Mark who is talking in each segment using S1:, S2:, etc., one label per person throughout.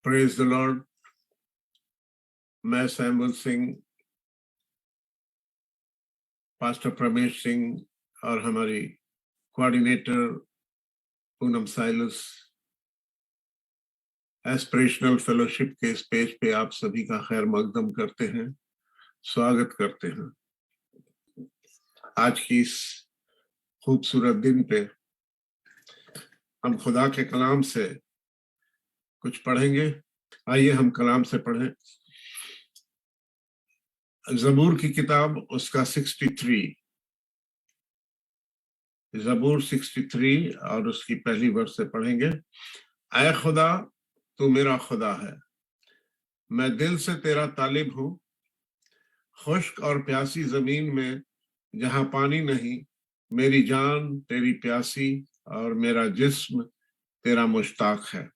S1: Praise the Lord. मैं Samuel Singh, pastor Pramesh Singh और हमारी coordinator Poonam Silas aspirational fellowship के इस पेज पे आप सभी का खैर मकदम करते हैं, स्वागत करते हैं। आज की इस खूबसूरत दिन पे हम खुदा के कलाम से कुछ पढ़ेंगे। आइए हम कलाम से पढ़ें। ज़बूर की किताब उसका 63, ज़बूर 63 और उसकी पहली वर्स से पढ़ेंगे। ऐ खुदा, तू मेरा खुदा है, मैं दिल से तेरा तालिब हूँ। खुश्क और प्यासी जमीन में जहां पानी नहीं, मेरी जान तेरी प्यासी और मेरा जिस्म तेरा मुश्ताक है।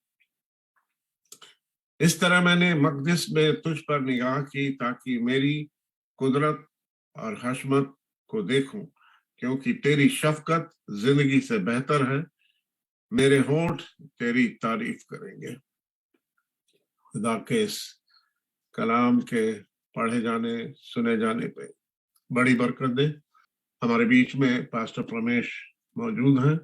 S1: इस तरह मैंने मकदिस में तुझ पर निगाह की ताकि मेरी कुदरत और हशमत को देखूं, क्योंकि तेरी शफकत जिंदगी से बेहतर है। मेरे होंठ तेरी तारीफ करेंगे। खुदा के इस कलाम के पढ़े जाने सुने जाने पे बड़ी बरकत दे। हमारे बीच में पास्टर प्रमेश मौजूद हैं।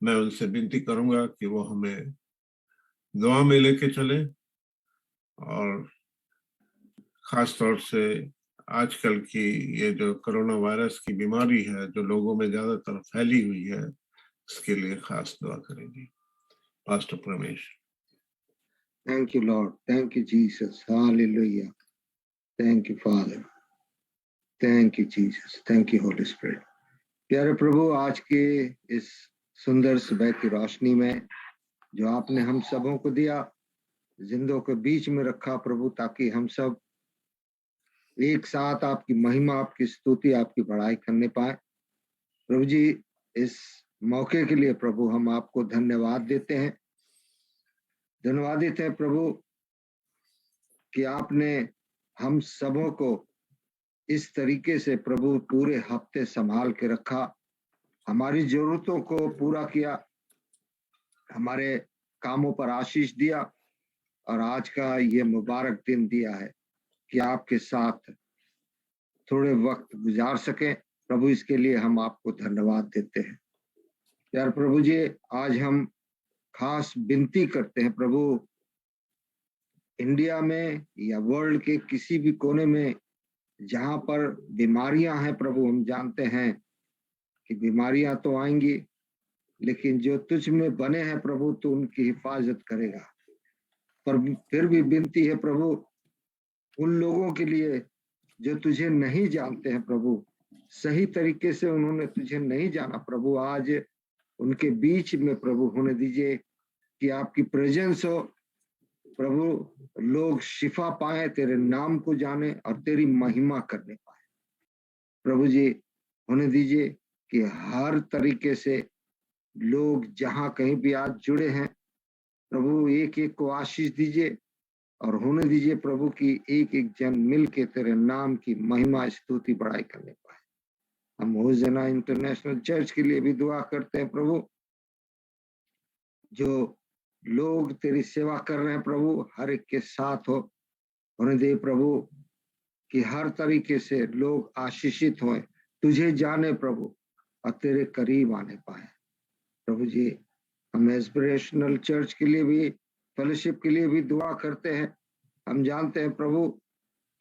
S1: मैं उनसे विनती करूंगा कि वो हमें दुआ में लेके चले और खास तौर से आजकल की ये जो कोरोना वायरस की बीमारी है जो लोगों में ज्यादातर फैली हुई है, इसके लिए खास दुआ करेंगे। Pastor Pramesh.
S2: Thank you, Lord. Thank you, Jesus. Hallelujah. Thank you, Father. Thank you, Jesus. Thank you, Holy Spirit. प्यारे प्रभु, आज के इस सुंदर सुबह की रोशनी में जो आपने हम सबों को दिया, जिंदों के बीच में रखा प्रभु, ताकि हम सब एक साथ आपकी महिमा, आपकी स्तुति, आपकी बड़ाई करने पाए। प्रभु जी, इस मौके के लिए प्रभु हम आपको धन्यवाद देते हैं। धन्यवाद देते हैं प्रभु कि आपने हम सबों को इस तरीके से प्रभु पूरे हफ्ते संभाल के रखा, हमारी जरूरतों को पूरा किया, हमारे कामों पर आशीष दिया और आज का ये मुबारक दिन दिया है कि आपके साथ थोड़े वक्त गुजार सकें। प्रभु, इसके लिए हम आपको धन्यवाद देते हैं। यार प्रभु जी, आज हम खास विनती करते हैं प्रभु, इंडिया में या वर्ल्ड के किसी भी कोने में जहां पर बीमारियां हैं प्रभु, हम जानते हैं कि बीमारियां तो आएंगी, लेकिन जो तुझ में बने हैं प्रभु तो उनकी हिफाजत करेगा। पर फिर भी विनती है प्रभु, उन लोगों के लिए जो तुझे नहीं जानते हैं प्रभु, सही तरीके से उन्होंने तुझे नहीं जाना प्रभु, आज उनके बीच में प्रभु होने दीजिए कि आपकी प्रेजेंस हो प्रभु, लोग शिफा पाए, तेरे नाम को जाने और तेरी महिमा करने पाए। प्रभु जी, होने दीजिए कि हर तरीके से लोग जहां कहीं भी आज जुड़े हैं प्रभु, एक एक को आशीष दीजिए और होने दीजिए प्रभु कि एक एक जन मिल के तेरे नाम की महिमा स्तुति बड़ाई करने पाए। हम होजना इंटरनेशनल चर्च के लिए भी दुआ करते हैं प्रभु, जो लोग तेरी सेवा कर रहे हैं प्रभु, हर एक के साथ हो। होने दे प्रभु कि हर तरीके से लोग आशीषित हों, तुझे जाने प्रभु और तेरे करीब आने पाए। प्रभु जी, हम एस्पिरेशनल चर्च के लिए भी, फेलोशिप के लिए भी दुआ करते हैं। हम जानते हैं प्रभु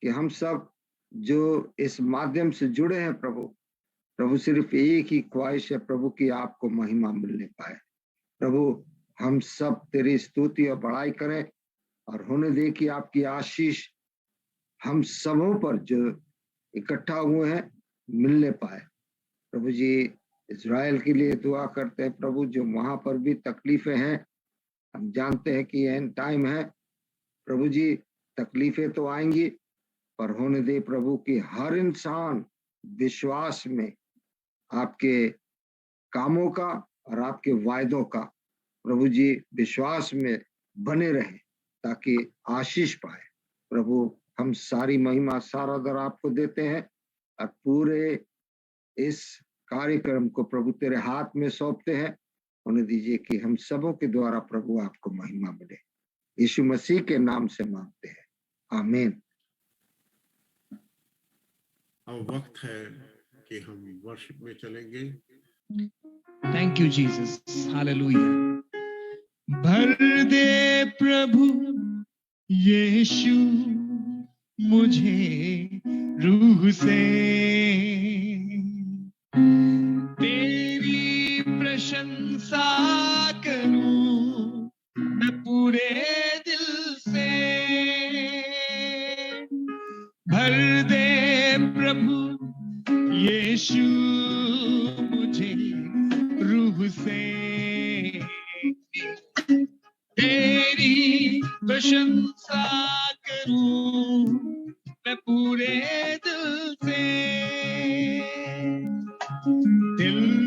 S2: कि हम सब जो इस माध्यम से जुड़े हैं प्रभु, प्रभु सिर्फ एक ही ख्वाहिश है प्रभु कि आपको महिमा मिलने पाए। प्रभु, हम सब तेरी स्तुति और बड़ाई करें और होने दे कि आपकी आशीष हम सबों पर जो इकट्ठा हुए हैं मिलने पाए। प्रभु जी, इज़राइल के लिए दुआ करते हैं प्रभु, जो वहां पर भी तकलीफें हैं, हम जानते हैं कि एंड टाइम है प्रभु जी, तकलीफें तो आएंगी, पर होने दे प्रभु कि हर इंसान विश्वास में आपके कामों का और आपके वायदों का प्रभु जी विश्वास में बने रहे ताकि आशीष पाए। प्रभु, हम सारी महिमा सारा दर आपको देते हैं और पूरे इस कार्यक्रम को प्रभु तेरे हाथ में सौंपते हैं। होने दीजिए कि हम सबों के द्वारा प्रभु आपको महिमा मिले। यीशु मसीह के नाम से मांगते हैं, आमीन।
S1: अब वक्त है कि हम वर्शिप में चलेंगे।
S3: Thank you Jesus, hallelujah. भर दे प्रभु यीशु मुझे रूह से, तेरी प्रशंसा करूं मैं पूरे दिल से। भर दे प्रभु यीशु मुझे रूह से, तेरी प्रशंसा करूं मैं पूरे दिल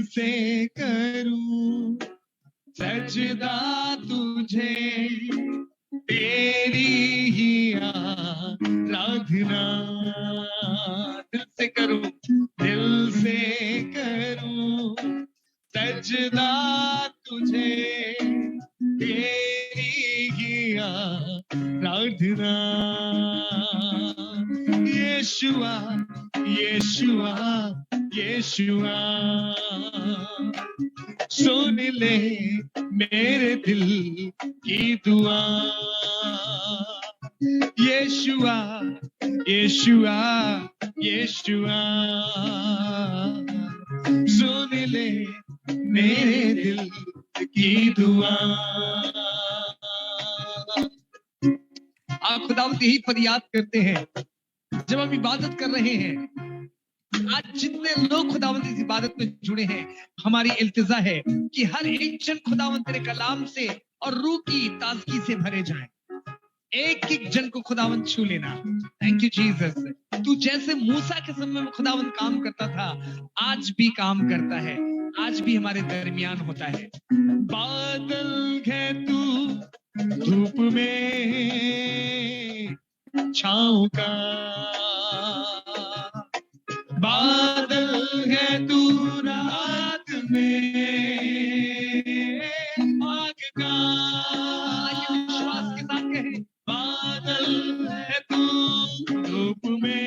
S3: से करूं सजदा तुझे, तेरी ही आराधना। दिल से करूं सजदा तुझे, तेरी ही आराधना। यीशुआ यीशुआ यीशुआ, सुन ले मेरे दिल की दुआ। यीशुआ यीशुआ यीशुआ, सुन ले मेरे दिल की दुआ। आप खुदावंद यही फरियाद करते हैं जब हम इबादत कर रहे हैं। आज जितने लोग खुदावंद इस इबादत में जुड़े हैं, हमारी इल्तिजा है कि हर एक जन खुदावंद तेरे कलाम से और रूह की ताजगी से भरे जाएं। एक एक जन को खुदावंद छू लेना। Thank you Jesus. तू जैसे मूसा के समय में खुदावंद काम करता था, आज भी काम करता है, आज भी हमारे दरमियान होता है। बादल है तू धूप में छाँव का, बादल है तू रात में आग का। विश्वास के साथ कहे, बादल है तू धूप में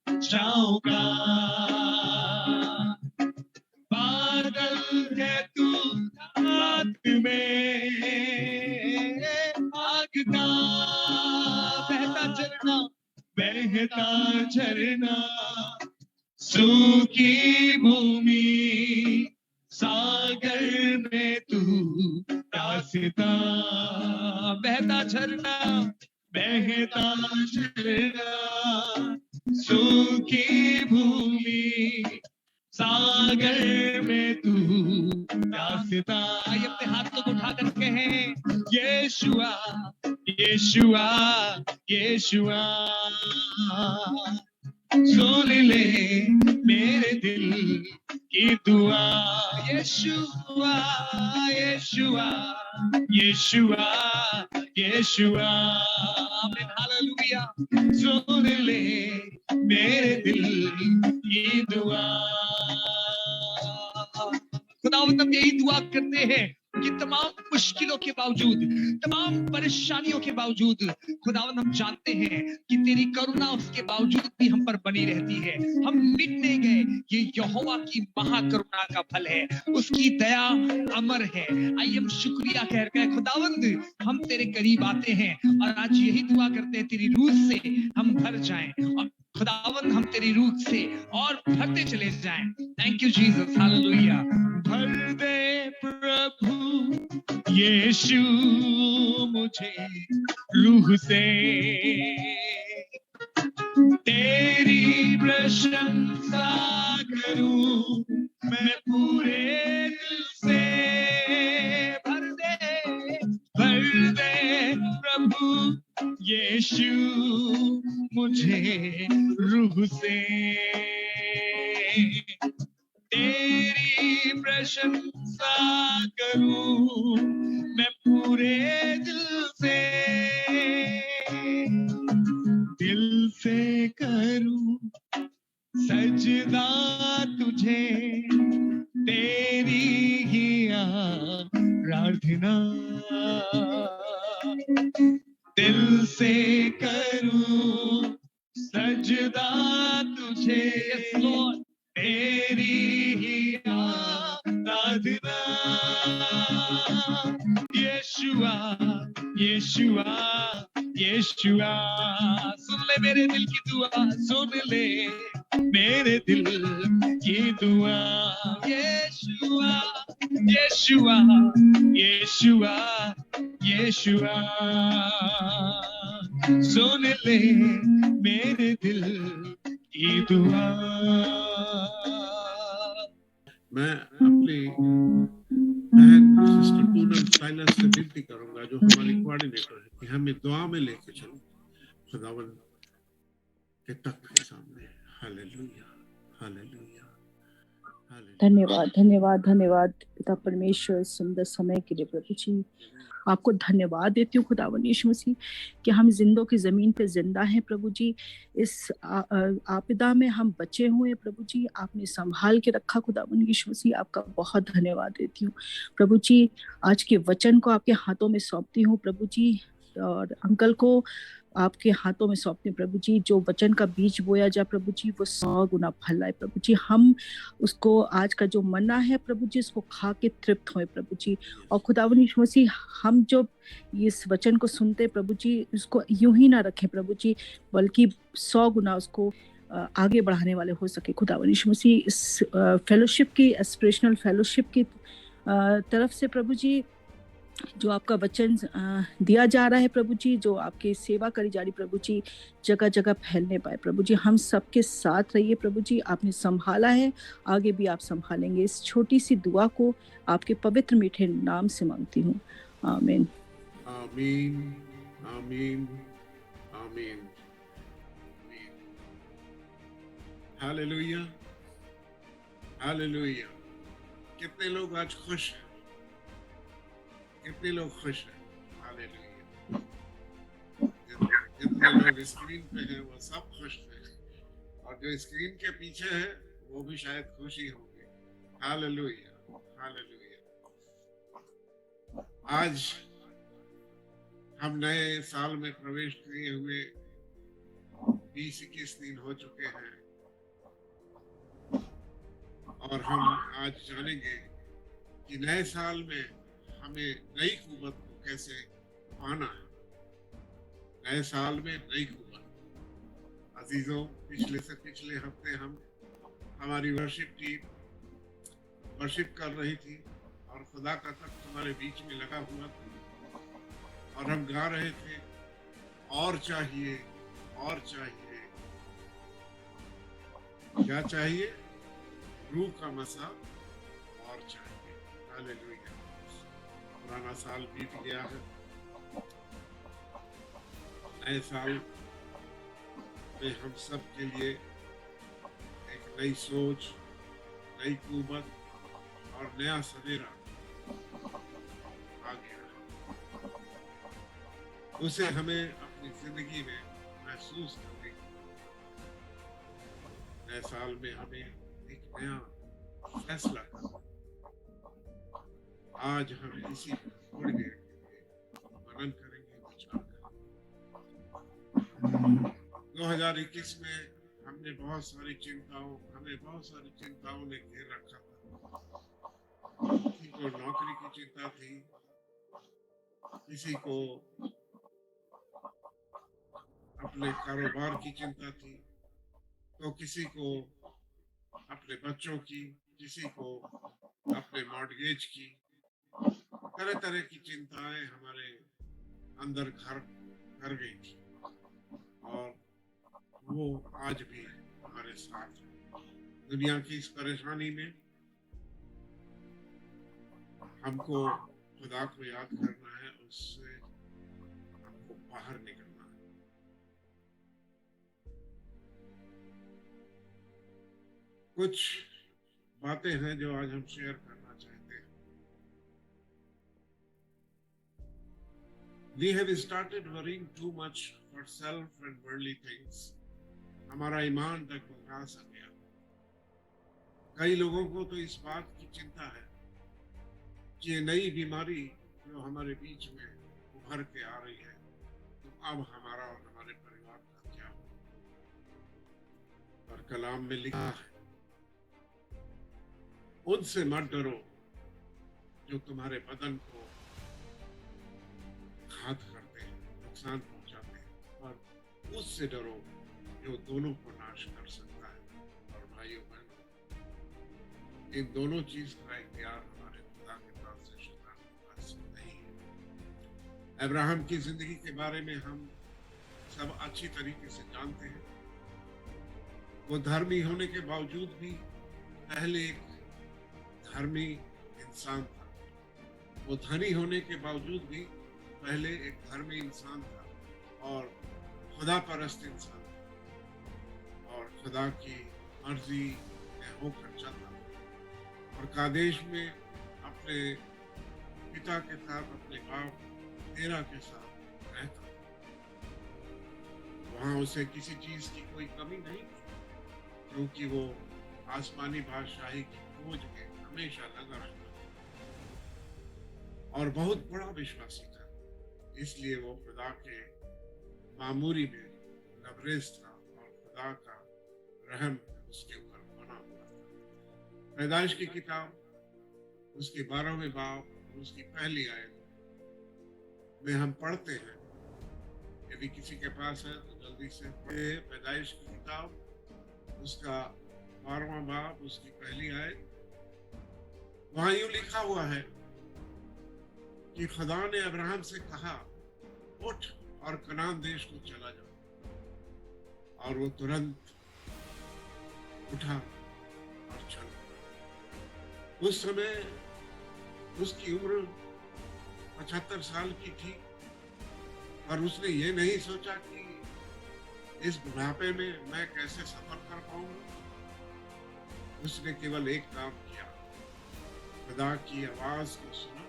S3: छाँव का, बादल है तू रात में आग का। बहता झरना सूखी भूमि, सागर में तू रास्ता। बहता झरना सूखी भूमि, सागर में तू रास्ता। आइए अपने हाथों को उठा करके हैं, यीशुआ यीशुआ यीशुआ, सुन ले मेरे दिल की दुआ। यीशुआ यीशुआ यीशुआ यीशुआ, आमीन हालेलुया। सुन ले मेरे दिल की दुआ। खुदावंद हम यही दुआ करते हैं कि तमाम मुश्किलों के बावजूद, तमाम परेशानियों के बावजूद, खुदावंद हम जानते हैं कि तेरी करुणा उसके बावजूद भी हम पर बनी रहती है। हम मिट नहीं गए, ये यहोवा की महाकरुणा का फल है, उसकी दया अमर है। आइए हम शुक्रिया कह रहे हैं खुदावंद, हम तेरे करीब आते हैं और आज यही दुआ करते हैं तेरी रूह से हम भर जाएं और खुदावंद हम तेरी रूह से और भरते चले जाएं। Thank you Jesus, hallelujah. भर दे प्रभु यीशु मुझे रूह से, तेरी प्रशंसा करूं मैं पूरे दिल से। भर दे प्रभु यीशु मुझे रूह से, तेरी प्रशंसा करूं मैं पूरे दिल से करूं सजदा तुझे, तेरी ही आराधना। सजदा तुझे Yes, Lord. मेरी ही आराधना यीशुआ यीशुआ यीशुआ सुन ले मेरे दिल की दुआ सुन ले मेरे दिल की दुआ यीशुआ यीशुआ यीशुआ यीशुआ सुन ले मेरे दिल की दुआ
S1: मैं अपनी बहन सिस्टर पूनम साइलस से विनती करूंगा जो हमारी कोऑर्डिनेटर है कि हमें दुआ में लेके चलो खुदावन के तख्त के सामने। Hallelujah hallelujah hallelujah.
S4: धन्यवाद धन्यवाद धन्यवाद पिता परमेश्वर, सुंदर समय के लिए प्रभु जी आपको धन्यवाद देती हूँ खुदावन यीशु मसीह कि हम जिंदों की ज़मीन पे जिंदा हैं प्रभु जी। इस आपदा में हम बचे हुए हैं प्रभु जी, आपने संभाल के रखा खुदावन यीशु मसीह, आपका बहुत धन्यवाद देती हूँ प्रभु जी। आज के वचन को आपके हाथों में सौंपती हूँ प्रभु जी, और अंकल को आपके हाथों में सौंपते प्रभु जी। जो वचन का बीज बोया जाए प्रभु जी वो 100 गुना फल आए प्रभु जी। हम उसको आज का जो मन्ना है प्रभु जी उसको खा के तृप्त होए प्रभु जी। और खुदावन यीशु मसीह हम जो इस वचन को सुनते प्रभु जी उसको यूं ही ना रखें प्रभु जी, बल्कि 100 गुना उसको आगे बढ़ाने वाले हो सके खुदावन यीशु मसीह। इस फेलोशिप की एस्पिरेशनल फेलोशिप की तरफ से प्रभु जी जो आपका वचन दिया जा रहा है प्रभु जी, जो आपकी सेवा करी जा रही प्रभु जी, जगह जगह फैलने पाए प्रभु जी। हम सबके साथ रहिए प्रभु जी, आपने संभाला है, आगे भी आप संभालेंगे। इस छोटी सी दुआ को आपके पवित्र मीठे नाम से मांगती हूँ, आमीन
S1: आमीन आमीन आमीन। Hallelujah hallelujah. कितने लोग आज खुश हैं? कितने लोग खुश हैं? हालेलुया। जितने लोग स्क्रीन पे हैं वो सब खुश हैं, और जो स्क्रीन के पीछे है वो भी शायद खुश ही होंगे। Hallelujah hallelujah. आज हम नए साल में प्रवेश किए हुए 20-21 दिन हो चुके हैं, और हम आज जानेंगे कि नए साल में हमें नई कुव्वत को कैसे पाना है। नए साल में नई कुव्वत। अजीजों, पिछले से पिछले हफ्ते हमारी वर्शिप टीम वर्शिप कर रही थी और खुदा का तख्त हमारे बीच में लगा हुआ था, और हम गा रहे थे और चाहिए और चाहिए। क्या चाहिए? रूह का मसा और चाहिए। हालेलुया। पुराना साल बीत गया है, नए साल में हम सब के लिए एक नई सोच, नई कुव्वत और नया सवेरा आ गया है। उसे हमें अपनी जिंदगी में महसूस करने की, नए साल में हमें एक नया फैसला करना। आज हम इसी थोड़ी देर के लिए मनन करेंगे, विचार करेंगे। 2021 में हमें बहुत सारी चिंताओं ने घेर रखा था। किसी को नौकरी की चिंता थी, किसी को अपने कारोबार की चिंता थी, तो किसी को अपने बच्चों की, किसी को अपने मॉर्गेज की। तरह तरह की चिंताएं हमारे अंदर घर कर गई थी, और वो आज भी हमारे साथ है। दुनिया की इस परेशानी में हमको खुदा को याद करना है, उससे हमको बाहर निकलना है। कुछ बातें हैं जो आज हम शेयर करना चाहते हैं। We have started worrying too much for self and worldly things. हमारा ईमान डगमगा सा गया। कई लोगों को तो इस बात की चिंता है कि ये नई बीमारी जो हमारे बीच में उभर के आ रही है, तो अब हमारा और हमारे परिवार का क्या होगा। कलाम में लिखा है, उनसे मत डरो जो तुम्हारे बदन को घात करते हैं, नुकसान पहुंचाते हैं, और उससे डरो जो दोनों को नाश कर सकता है। और भाइयों बहनों, इन दोनों चीज का इख्तियार हमारे खुदा के पास से, शैतान के पास नहीं है। अब्राहम की जिंदगी के बारे में हम सब अच्छी तरीके से जानते हैं। वो धर्मी होने के बावजूद भी पहले एक धर्मी इंसान था। वो धनी होने के बावजूद भी पहले एक धर्मी इंसान था और खुदा परस्त इंसान था और खुदा की मर्जी में होकर चलता था और कादेश में अपने पिता के साथ, अपने बाप तेरा के साथ रहता था। वहां उसे किसी चीज की कोई कमी नहीं थी, क्योंकि वो आसमानी बादशाही की खोज में हमेशा लगा रहता और बहुत बड़ा विश्वासी था। इसलिए वो खुदा के मामूरी में लबरेज था और खुदा का रहम उसके ऊपर बना हुआ था। पैदाइश की किताब उसके 12वें बाब और उसकी पहली आयत में हम पढ़ते हैं, यदि किसी के पास है तो जल्दी से पढ़े। पैदाइश की किताब उसका 12वां बाब उसकी पहली आयत। वहां यूं लिखा हुआ है कि खुदा ने अब्राहम से कहा, उठ और कनान देश को चला जाओ। और वो तुरंत उठा और चला। उस समय उसकी उम्र 75 साल की थी और उसने ये नहीं सोचा कि इस बुढ़ापे में मैं कैसे सफर कर पाऊंगा। उसने केवल एक काम किया, खुदा की आवाज को सुना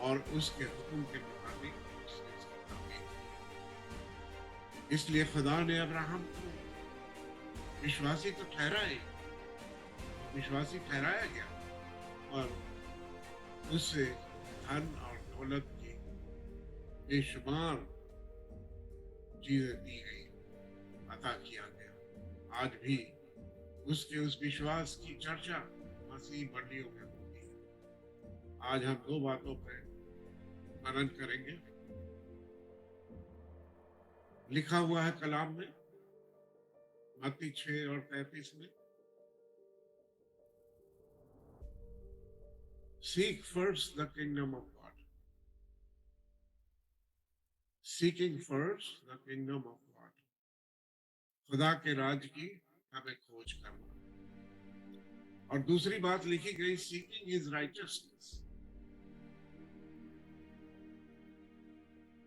S1: और उसके हुक्म के मुताबिक उसने इसकी तामीर की। इसलिए खुदा ने अब्राहम को विश्वासी तो ठहराए, विश्वासी ठहराया गया और उससे धन और दौलत की बेशुमार चीजें दी गई, अता किया गया। आज भी उसके उस विश्वास की चर्चा मसीह मंडियों में होती है। आज हम दो बातों पर मनन करेंगे। लिखा हुआ है कलाम में, मत्ती 6 और 33 में, Seek first the kingdom of God. Seeking first the kingdom of God. खुदा के राज की हमें खोज करना। और दूसरी बात लिखी गई, Seeking his righteousness.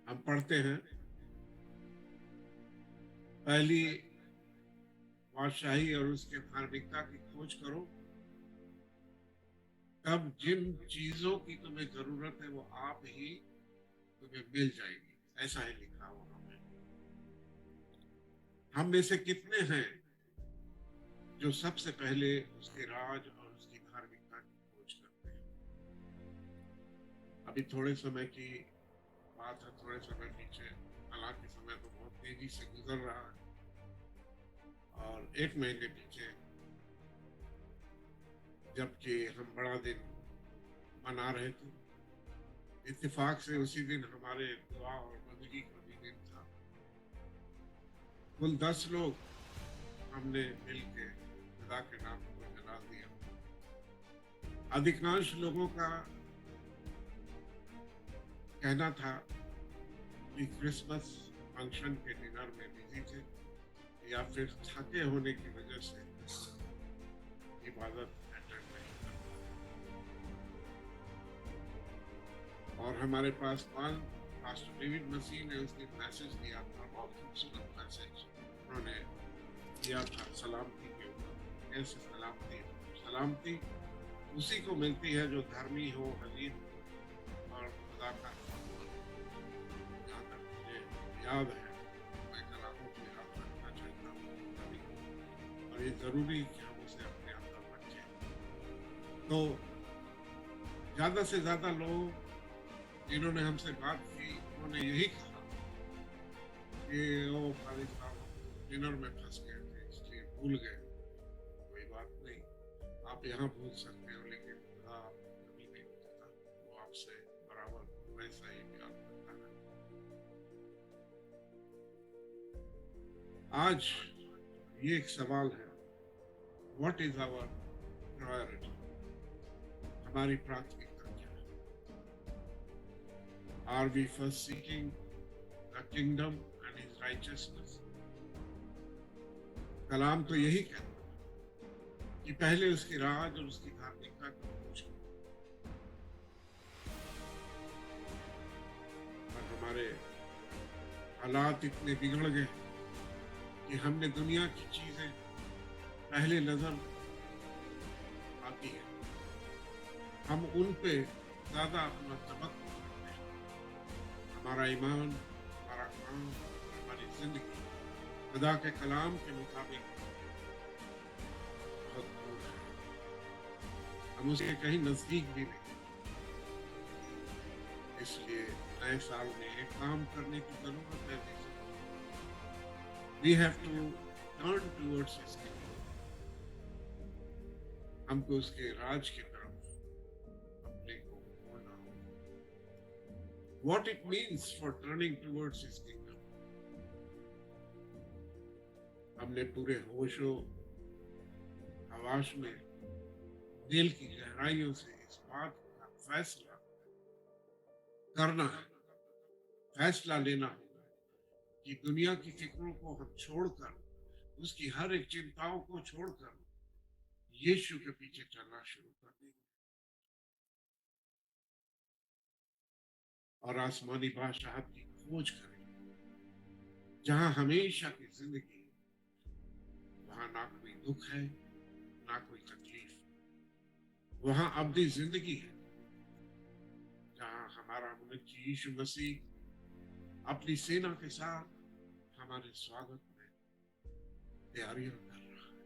S1: हम पढ़ते हैं, पहली बादशाही और उसके धार्मिकता की खोज करो, तब जिन चीजों की तुम्हें जरूरत है वो आप ही तुम्हें मिल जाएगी। ऐसा ही लिखा हुआ है। हम में से कितने हैं जो सबसे पहले उसके राज और उसकी धार्मिकता की खोज करते हैं? अभी थोड़े समय की बात है, थोड़े समय पीछे, हालांकि समय तो बहुत तेजी से गुजर रहा है, और 1 महीने पीछे जबकि हम बड़ा दिन मना रहे थे, इत्तेफाक से उसी दिन हमारे दुआ और बंदगी का भी दिन था। कुल 10 लोग हमने मिलकर खुदा के नाम को जला दिया। अधिकांश लोगों का कहना था कि क्रिसमस फंक्शन के डिनर में बिजी थे या फिर थके होने की वजह से इबादत अटेंड नहीं कर पाए। और हमारे पास पास्टर डेविड मसीह ने उस दिन मैसेज दिया था, बहुत खूबसूरत मैसेज उन्होंने दिया था सलामती के ऊपर। कैसे सलामती? सलामती उसी को मिलती है जो धर्मी हो, हलीम और खुदा का याद है, मैं कलामों को याद रखना चाहता हूँ और ये जरूरी है कि हम उसे अपने अंदर रखें। तो ज्यादा से ज्यादा लोग जिन्होंने हमसे बात की, उन्होंने यही कहा कि ओ खालिद साहब, डिनर में फंस गए थे इसलिए भूल गए, कोई बात नहीं, आप यहाँ भूल सकते हो, लेकिन खुदा कभी नहीं भूलता, वो आपसे बराबर वैसा ही प्यार करता है। आज ये एक सवाल है, व्हाट इज आवर प्रायोरिटी, हमारी प्राथमिकता क्या है? Are we first seeking the kingdom and his righteousness? कलाम तो यही कहता है कि पहले उसकी राज और उसकी धार्मिकता को खोजो। और हमारे हालात इतने बिगड़ गए कि हमने दुनिया की चीजें पहले नजर आती है, हम उन पे ज्यादा अपना तवक्कुल करते हैं। हमारा ईमान, हमारा काम, हमारी जिंदगी खुदा के कलाम के मुताबिक बहुत दूर है, हम उसके कहीं नजदीक भी नहीं। इसलिए नए साल में एक काम करने की जरूरत है। We have to turn towards his kingdom. हमको उसके राज की तरफ अपने को मोड़ना होगा। What it means for turning towards his kingdom? हमने पूरे होशो हवास में दिल की गहराइयों से इस बात का फैसला करना है, फैसला लेना होगा कि दुनिया की फिक्रों को हम छोड़कर, उसकी हर एक चिंताओं को छोड़कर यीशु के पीछे चलना शुरू कर देंगे और आसमानी बादशाहत की खोज करेंगे, जहां हमेशा की जिंदगी है, वहां ना कोई दुख है, ना कोई तकलीफ, वहां अब्दी जिंदगी है, जहां हमारा मुनज्जी यीशु मसीह अपनी सेना के साथ हमारे स्वागत में तैयारियां कर रहा है।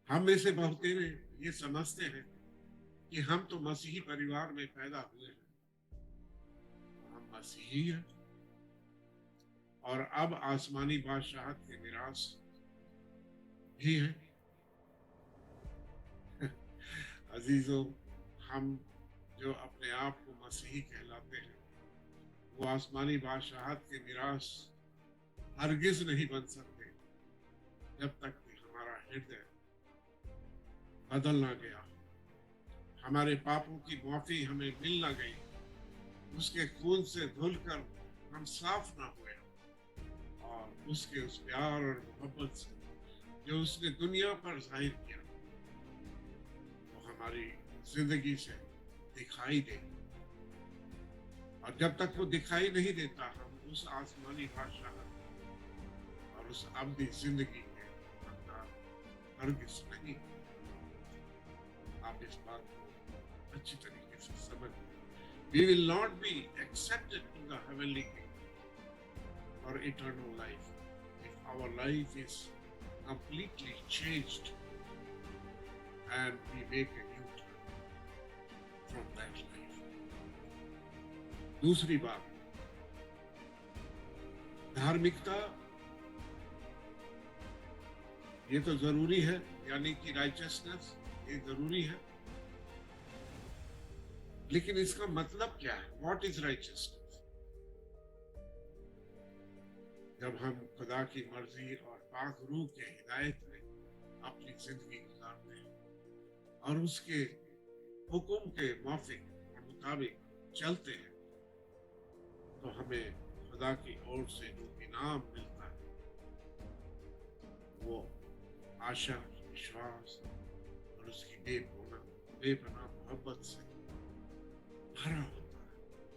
S1: हम में से बहुते ये समझते हैं कि हम तो मसीही परिवार में पैदा हुए हैं, हम मसीही हैं और अब आसमानी बादशाहत के मिरास भी हैं। अजीजों, हम जो अपने आप को मसीही कहलाते हैं, वो आसमानी बादशाहत के मिरास हरगिज नहीं बन सकते जब तक कि हमारा हृदय बदल ना गया, हमारे पापों की माफी हमें मिल ना गई, उसके खून से धुलकर हम साफ ना हुए और उसके उस प्यार और मोहब्बत से जो उसने दुनिया पर जाहिर किया वो हमारी जिंदगी से दिखाई दे। और जब तक वो दिखाई नहीं देता, हम उस आसमानी बादशाह और उस अब्दी जिंदगी के हकदार हरगिज़ नहीं। आप इस बात को अच्छी तरीके से समझ। We will not be accepted to the heavenly kingdom or eternal life if our life is completely changed and we make a new turn from that life. दूसरी बात, धार्मिकता ये तो जरूरी है, यानी कि राइचियसनेस ये जरूरी है, लेकिन इसका मतलब क्या है? What is righteousness? जब हम खुदा की मर्जी और पाक रूह के हिदायत में अपनी जिंदगी गुजारते हैं और उसके हुक्म के माफिक और मुताबिक चलते हैं, तो हमें खुदा की ओर से जो इनाम मिलता है वो आशा, विश्वास और उसकी बेपनाह मोहब्बत से भरा होता है,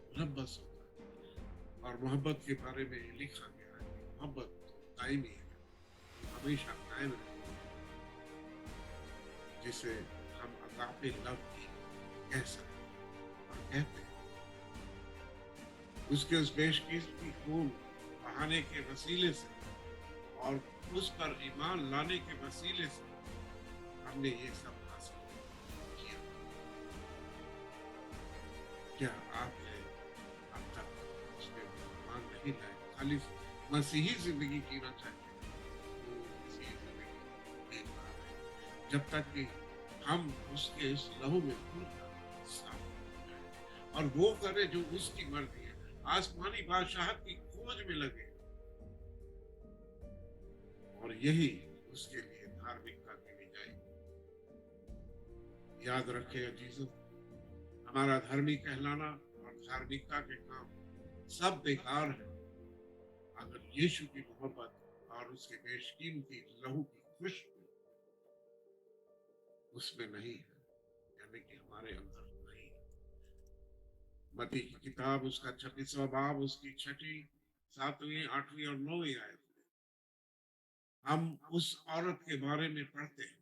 S1: मुलब्बस होता है। और मोहब्बत के बारे में ये लिखा गया है कि मोहब्बत कायमी है, हमेशा कायम रहती है, जिसे हम अगापे लव भी कह सकते हैं और कहते हैं। उसके उस बेशकीमती खून बहाने के वसीले से और उस पर ईमान लाने के वसीले से हमने ये सब हासिल किया। क्या आपने अब तक उसमें ईमान नहीं लाए, खाली मसीही जिंदगी जीना चाहते हैं, वो मसीही जिंदगी जी पा रहे हैं, जब तक कि हम उसके इस लहू में घुलकर साफ हो जाएं और वो करे जो उसकी मर्जी है, आसमानी बादशाहत की खोज में लगे, और यही उसके लिए धार्मिकता की विजय। याद रखें अजीजों, हमारा धर्मी कहलाना और धार्मिकता के काम सब बेकार है अगर यीशु की मोहब्बत और उसके बेशकीमती लहू की खुशबू उसमें नहीं है, यानी कि हमारे अंदर नहीं है। मत्ती की किताब उसका 26वां बाब उसकी 6ठी, 7वीं, 8वीं और 9वीं आयत में हम उस औरत के बारे में पढ़ते हैं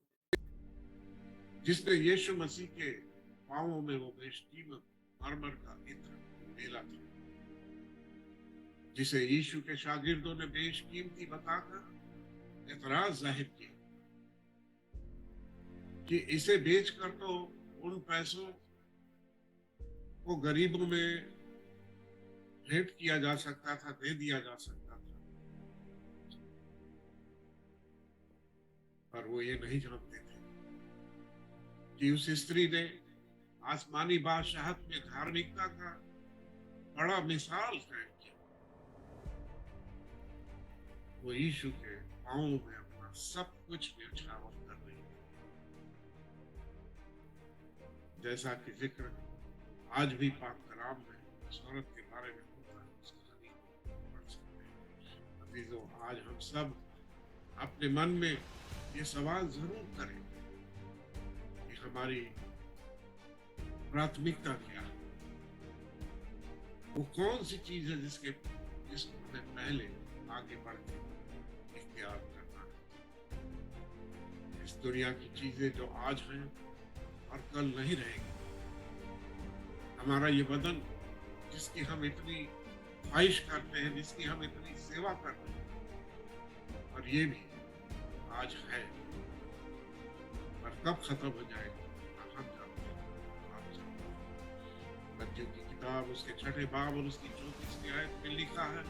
S1: जिसने यीशु मसीह के पांवों में वो बेशकीमत मरमर का इत्र मेला था, जिसे यीशु के शागिर्दों ने बेशकीमती बताकर एतराज जाहिर किया कि इसे बेचकर तो उन पैसों को गरीबों में भेंट किया जा सकता था, दे दिया जा सकता था, पर वो ये नहीं जानते थे कि उस स्त्री ने आसमानी बादशाहत में धार्मिकता का बड़ा मिसाल कायम किया। वो यीशु के पांवों में अपना सब कुछ न्यौछावर कर रही है, जैसा कि जिक्र आज भी पाक कलाम में उस औरत के बारे में होता है, उस कहानी को पढ़ सकते हैं। अजीजों, आज हम सब अपने मन में ये सवाल जरूर करें कि हमारी प्राथमिकता क्या है, वो कौन सी चीज है जिसको हमें पहले आगे बढ़ के इख्तियार करना है। इस दुनिया की चीजें जो आज हैं और कल नहीं रहेगी, हमारा ये बदन जिसकी हम इतनी ख्वाहिश करते हैं, जिसकी हम इतनी सेवा करते हैं, और ये भी आज है, पर कब खत्म हो जाएगा हम जानते हैं, आप जानते हैं। मत्ती की किताब उसके 6ठे बाब और उसकी 34वीं आयत में लिखा है,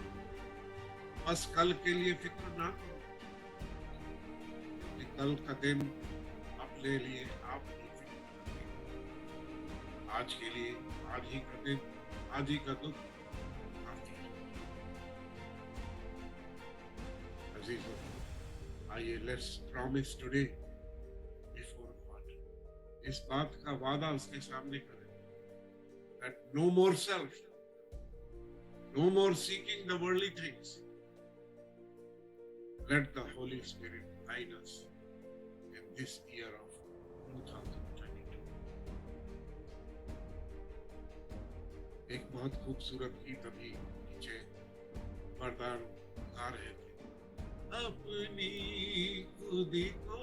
S1: बस कल के लिए फिक्र ना करो, कि कल का दिन अपने लिए आप ही फिक्र करें। आज के लिए आज ही का दिन, आज ही का दुख काफी है। अजीजों, आइए let's promise today before God, इस बात का वादा उसके सामने करें that no more self, no more seeking the worldly things. Let the Holy Spirit guide us in this year of 2022. एक बहुत खूबसूरत गीत अभी नीचे वरदान गा रहे थे, अपनी खुदी को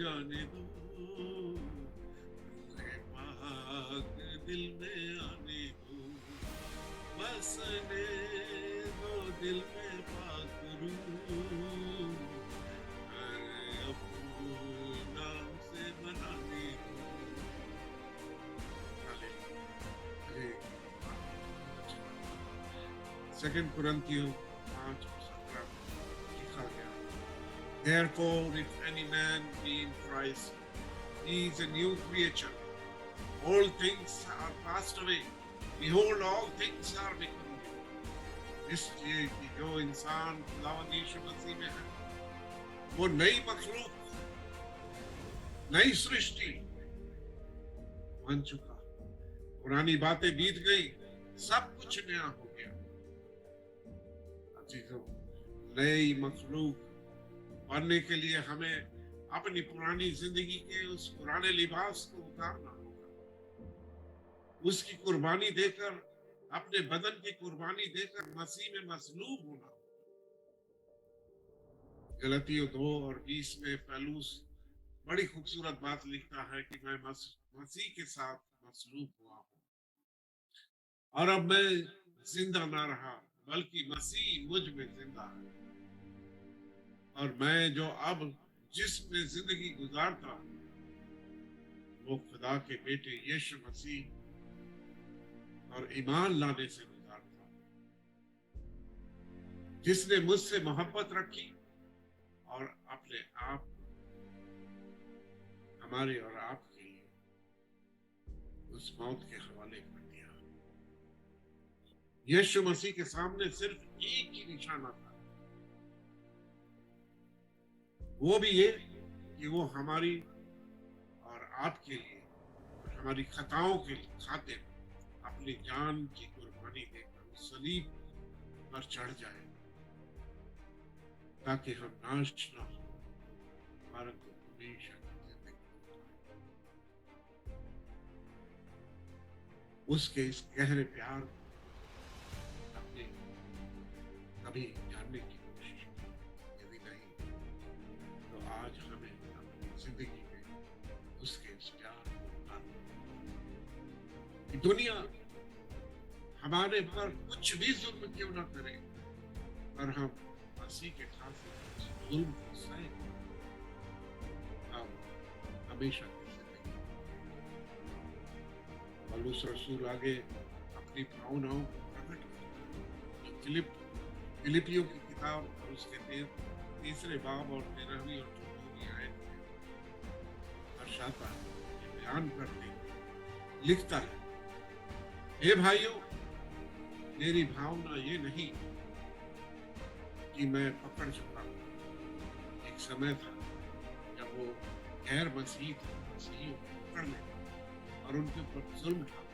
S1: जाने दो, पाक दिल में आने दो, बसने दो दिल में पाक रूह, अपना से बनाने दो। सेकंड कुरिन्थियों 5:17 लिखा गया, Therefore, if any man be in Christ, he is a new creature. All things are passed away. Behold, all things are become new. इसलिए कि जो इंसान खुदावंद यीशु मसीह में है, वो नई मखलूक, नई सृष्टि बन चुका। पुरानी बातें बीत गई, सब कुछ नया हो गया। अजीजों, नई मखलूक बनने के लिए हमें अपनी पुरानी जिंदगी के उस पुराने लिबास को उतारना होगा, उसकी कुर्बानी देकर, अपने बदन की कुर्बानी देकर मसीह में मसलूब होना। गलतियों 2 और 20 में पौलुस बड़ी खूबसूरत बात लिखता है कि मैं मसीह के साथ मसलूब हुआ हूं, और अब मैं जिंदा ना रहा, बल्कि मसीह मुझ में जिंदा है, और मैं जो अब जिसमें जिंदगी गुजारता वो खुदा के बेटे यीशु मसीह और ईमान लाने से गुजारता। जिसने मुझसे मोहब्बत रखी और अपने आप हमारे और आपके लिए उस मौत के हवाले कर दिया। यीशु मसीह के सामने सिर्फ एक ही निशाना था, वो भी ये कि वो हमारी और आपके लिए और हमारी खताओं के खातिर अपनी जान की कुर्बानी देकर उस सलीब पर चढ़ जाए, ताकि हम नाश न हो, परंतु हमेशा की जिंदगी पाएं। उसके इस गहरे प्यार को हमने कभी जानने की कोशिश की, यदि नहीं तो आज हमें अपनी जिंदगी में उसके इस प्यार को कि दुनिया हमारे पर कुछ भी जुल्म क्यों ना करे, पर हम मसीह के खातिर जुल्म को सहे, हम हमेशा की जिंदगी। पौलुस रसूल आगे अपनी भावनाओं को प्रकट करता है। फिलिपियों की किताब और उसके 3 बाब और 13वीं और 14वीं आयत में दर्शाता है, बयान करते लिखता है, हे भाइयों, मेरी भावना ये नहीं कि मैं पकड़ चुका हूं। एक समय था जब वो गैर मसीही थे, मसीहियों को पकड़ लेता और उनके ऊपर जुल्म ढाता,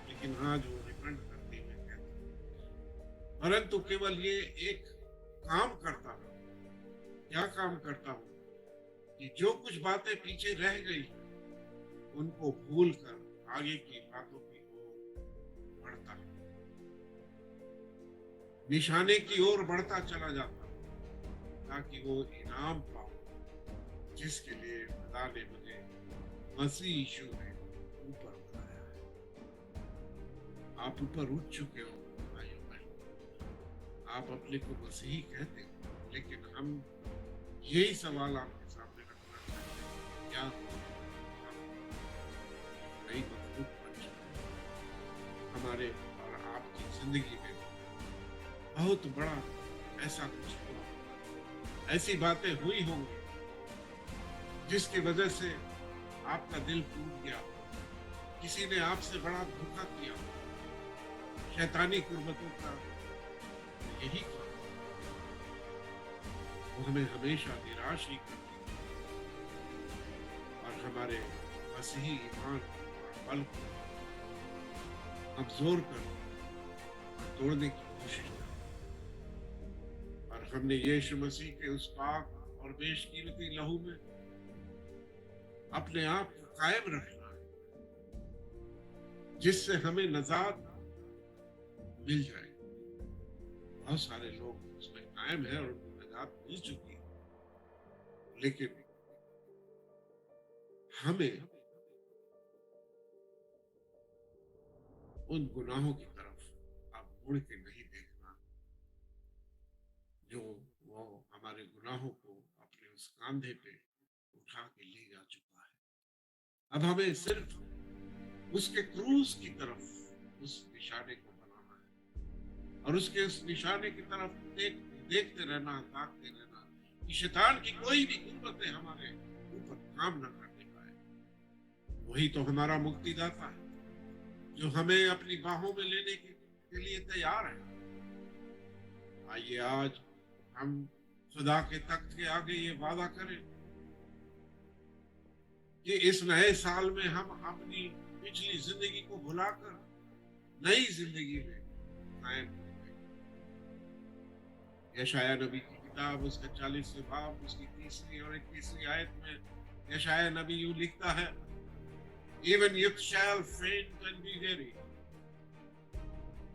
S1: लेकिन आज वो रिपेंट करते हुए कहते, परंतु केवल ये एक काम करता हूं। क्या काम करता हूं कि जो कुछ बातें पीछे रह गई उनको भूलकर आगे की बातों की ओर बढ़ता है, निशाने की ओर बढ़ता चला जाता, ताकि वो इनाम पाऊं जिसके लिए खुदा ने मुझे मसीह यीशु में ऊपर बनाया है। आप ऊपर उठ चुके हो भाइयों बहनों, आप अपने को मसीही कहते हो, लेकिन हम यही सवाल आपके सामने रखना चाहते हैं, क्या हम नई मखलूक बन चुके? हमारे और आपकी जिंदगी में बहुत बड़ा ऐसा कुछ हुआ, ऐसी बातें हुई होंगी जिसकी वजह से आपका दिल टूट गया, किसी ने आपसे बड़ा धोखा किया, शैतानी कुर्बतों का यही काम, वो हमें हमेशा निराश ही करती और हमारे मसीही ईमान और बल को कमजोर कर और तोड़ने की कोशिश करती। और हमने यीशु मसीह के उस पाक और बेशकीमती लहू में अपने आप को कायम रखना है, जिससे हमें नजात मिल जाए। बहुत सारे लोग उसमें कायम है और उनको नजात मिल चुकी है, लेकिन हमें उन गुनाहों की तरफ अब मुड़ के नहीं देखना जो वो हमारे गुनाहों को अपने उस कांधे पे उठा के ले जा चुका है। अब हमें सिर्फ उसके क्रूस की तरफ उस निशाने को बनाना है और उसके उस निशाने की तरफ देखते रहना, ताकते रहना कि शैतान की कोई भी कुर्बतें हमारे ऊपर काम न करने पाए। वही तो हमारा मुक्तिदाता है, जो हमें अपनी बाहों में लेने के लिए तैयार है। आइए आज हम खुदा के तख्त के आगे ये वादा करें कि इस नए साल में हम अपनी पिछली जिंदगी को भुलाकर नई जिंदगी में कायम होंगे। यशाया नबी की किताब उसके 40वें बाब उसकी 30वीं और 21वीं आयत में यशाया नबी यूं लिखता है, Even youth shall faint and be weary,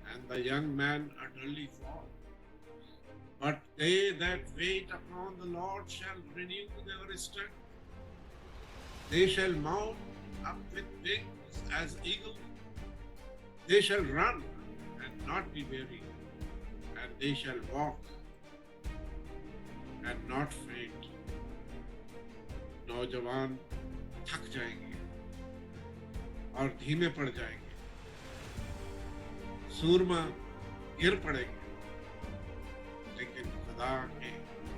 S1: and the young man utterly fall. But they that wait upon the Lord shall renew their strength. They shall mount up with wings as eagles. They shall run and not be weary, and they shall walk and not faint. नौजवान थक जाएंगे और धीमे पड़ जाएंगे, सूरमा गिर पड़ेंगे, खुदा के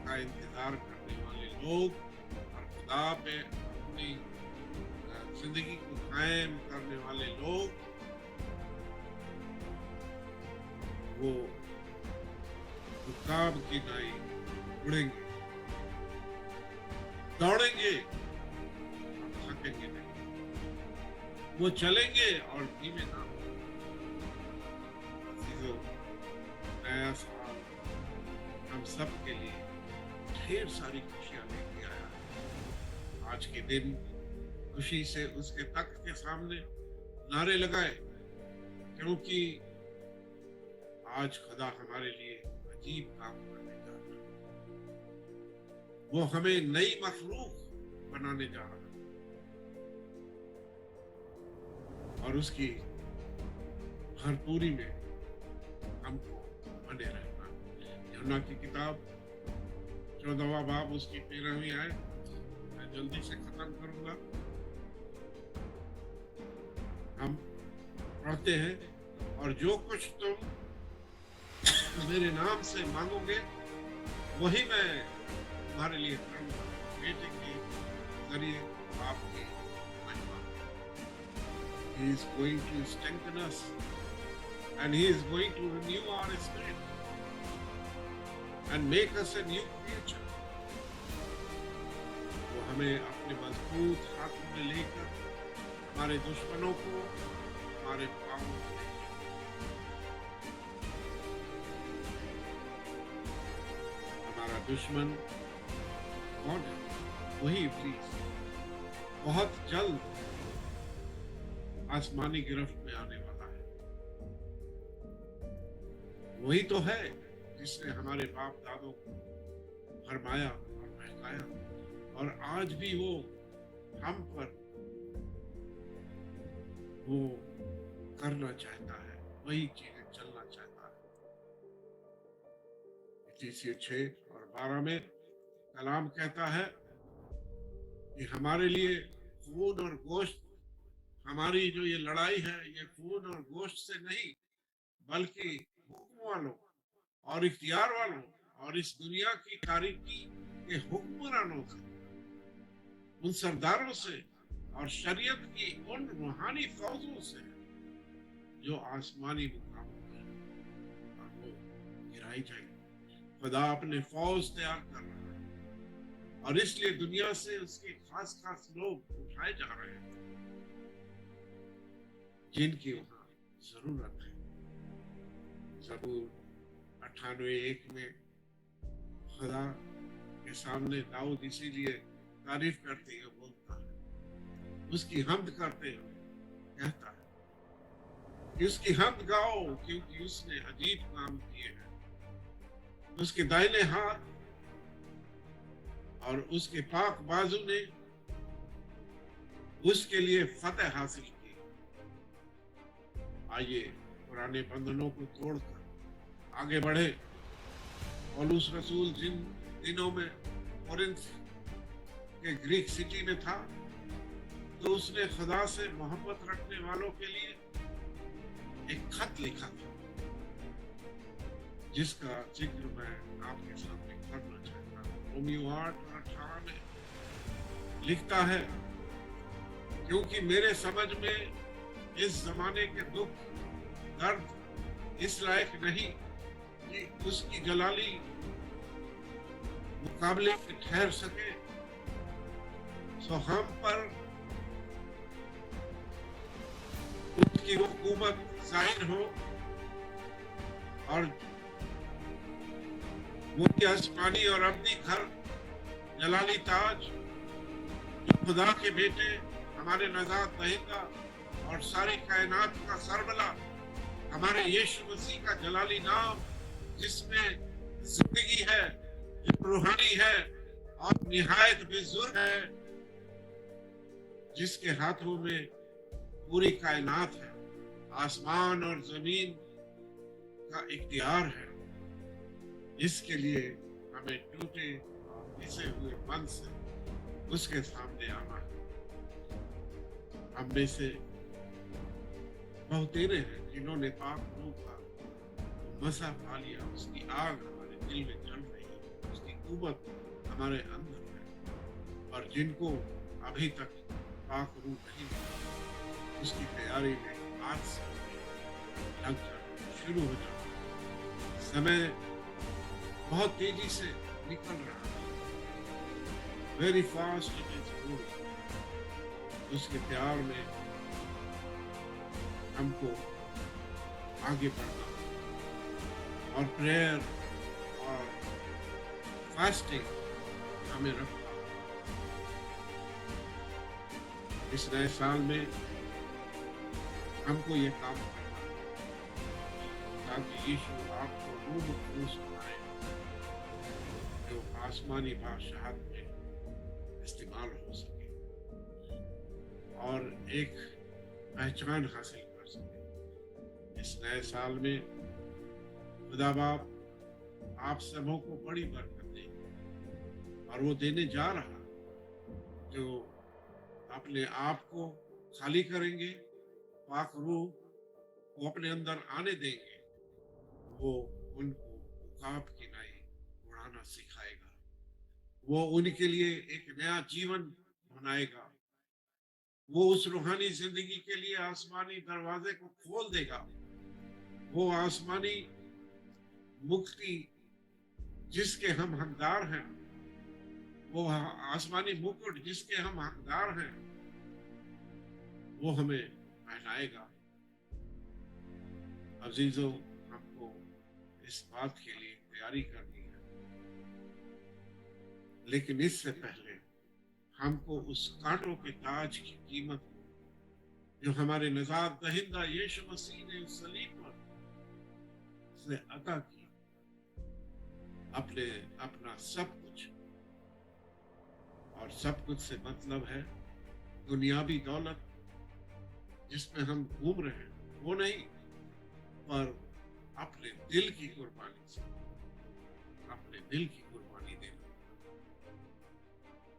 S1: का इंतजार करने वाले लोग और खुदा पे अपनी जिंदगी को कायम करने वाले लोग वो रुकाब की नाई उड़ेंगे, दौड़ेंगे, थकेंगे नहीं, वो चलेंगे और धीमे ना। नया साल हम सब के लिए ढेर सारी खुशियां लेके आया है। आज के दिन खुशी से उसके तख्त के सामने नारे लगाए, क्योंकि आज खुदा हमारे लिए अजीब काम करने जा रहा है। वो हमें नई मखलूक बनाने जा रहा है और उसकी भरपूरी में हमको बने रहना। यूहन्ना की किताब 14वां बाब उसकी 13वीं आयत, मैं जल्दी से खत्म करूंगा। हम पढ़ते हैं, और जो कुछ तुम मेरे नाम से मांगोगे वही मैं तुम्हारे लिए करूंगा, बेटे के जरिए आपकी महिमा। He is going to strengthen us and he is going to renew our spirit and make us a new creature. वो हमें अपने मजबूत हाथ में लेकर हमारे दुश्मनों को हमारे पांवों में हमारा दुश्मन कौन है? वही इब्लीस बहुत जल्द आसमानी गिरफ्त में आने वाला है। वही तो है जिसने हमारे बाप दादों को फरमाया और बहकाया, और आज भी वो हम पर वो करना चाहता है, वही चीजें चलना चाहता है। इफिसियों 6 और 12 में कलाम कहता है कि हमारे लिए खून और गोश्त, हमारी जो ये लड़ाई है ये खून और गोश्त से नहीं, बल्कि हुक्म वालों और इख्तियार वालों और इस दुनिया की तारीकी के हुक्मरानों से, उन सरदारों से और शरीयत की उन रूहानी फौजों से जो आसमानी मुकामों पर है, और वो गिराई जाएगी। खुदा अपने फौज तैयार कर रहा है और इसलिए दुनिया से उसके खास खास लोग उठाए जा रहे हैं जिनकी वहां जरूरत है। ज़बूर 98:1 में खुदा के सामने दाऊद इसीलिए तारीफ करते हुए बोलता है, उसकी हम्द करते हुए कहता है कि उसकी हम्द गाओ क्योंकि उसने अजीब काम किए हैं। उसके दाहिने हाथ और उसके पाक बाजू ने उसके लिए फतेह हासिल की। आइए पुराने बंधनों को तोड़कर आगे बढ़े। पौलुस रसूल जिन दिनों में कोरिन्थ के ग्रीक सिटी में था, तो उसने खुदा से मोहब्बत रखने वालों के लिए एक खत लिखा था, जिसका जिक्र मैं आपके सामने करना चाहता हूँ। रोमियो 8:18 में लिखता है, क्योंकि मेरे समझ में इस जमाने के दुख दर्द इस लायक नहीं कि उसकी जलाली मुकाबले में ठहर सके, सो हम पर उसकी हुकूमत जाहिर हो और वो आसमानी और अब्दी घर जलाली ताज जो खुदा के बेटे हमारे नजात दहिंदा और सारी कायनात का सरबला हमारे यीशु मसीह का जलाली नाम, जिसमें जिंदगी है, जो रूहानी है और निहायत बेजुर्ग है, जिसके हाथों में पूरी कायनात है, आसमान और जमीन का इख्तियार है। इसके लिए हमें टूटे और पिसे हुए मन से उसके सामने आना है। हम में से बहुतेरे हैं जिन्होंने पाक रूह का मसा पा लिया, उसकी आग हमारे दिल में जल रही है। हुकूमत हमारे अंदर है, और जिनको अभी तक पाक रूह नहीं मिला, उसकी तैयारी में आज से लग जाना शुरू हो जाना। समय बहुत तेजी से निकल रहा है, very fast it is moving. उसके प्यार में हमको आगे बढ़ना और प्रेयर और फास्टिंग हमें रखना। इस नए साल में हमको ये काम करना ताकि यीशु आपको रूह में सुनाए, जो आसमानी बादशाहत में इस्तेमाल हो सके और एक पहचान हासिल कर सके। इस नए साल में खुदा बाप आप सबों को बड़ी बरकत दे, और वो देने जा रहा जो अपने आप को खाली करेंगे, पाक रूह को अपने अंदर आने देंगे, वो उनको उकाब की नाई उड़ाना सिखाएगा। वो उनके लिए एक नया जीवन बनाएगा। वो उस रूहानी जिंदगी के लिए आसमानी दरवाजे को खोल देगा। वो आसमानी मुक्ति जिसके हम हकदार हैं, वो आसमानी मुकुट जिसके हम हकदार हैं, वो हमें पहनाएगा। अजीजों, हमको इस बात के लिए तैयारी करनी है, लेकिन इससे पहले हमको उस कांटों के ताज की कीमत जो हमारे निजात दहिंदा यीशु मसीह ने उस सलीब पर से अता की, अपना सब कुछ, और सब कुछ से मतलब है दुनियावी दौलत जिसमें हम घूम रहे हैं, वो नहीं, पर अपने दिल की कुर्बानी से, अपने दिल की कुर्बानी देना,